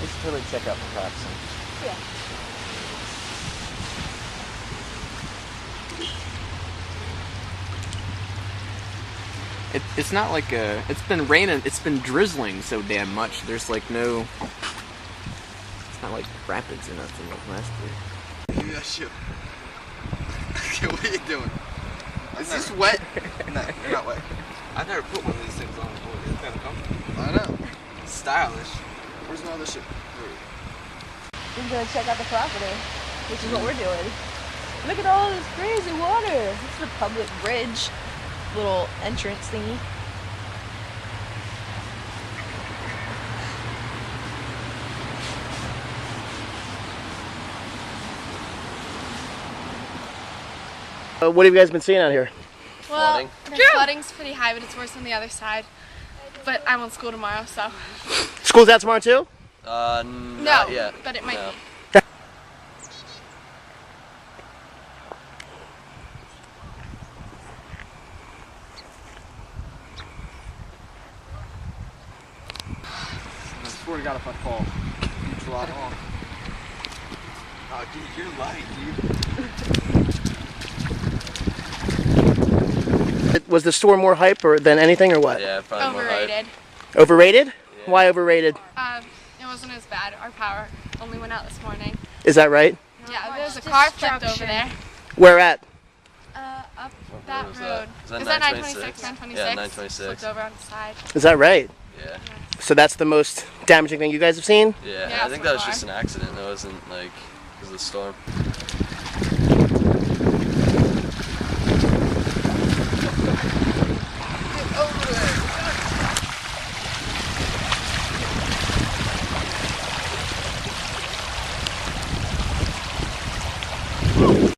We should totally check out Pocopson. Yeah. It's not like it's been raining, it's been drizzling so damn much. There's like no, it's not like rapids or nothing like last year. Give me that shit. Okay, what are you doing? Is this wet? No, you're not wet. I've never put one of these things on before. It's kind of comfortable. I know. It's stylish. Where's my other shit? We're gonna check out the property, which is what we're doing. Look at all this crazy water. This is a public bridge, little entrance thingy. What have you guys been seeing out here? Well, the flooding's pretty high, but it's worse on the other side. But I'm on school tomorrow, so. School's out tomorrow too? Not yet. But it might be. I swear to God, if I fall, you drop off. Oh, dude, you're light, dude. Was the store more hype than anything or what? Yeah, probably Overrated. Overrated? Yeah. Why overrated? It wasn't as bad. Our power only went out this morning. Is that right? Yeah, there's a car flipped over there. Where at? Up that was road. that? Is that 926? 926? Yeah, 926. Flipped over on the side. Is that right? Yeah. So that's the most damaging thing you guys have seen? Yeah, Yeah, I think so that was far. just an accident. It wasn't like because of the storm.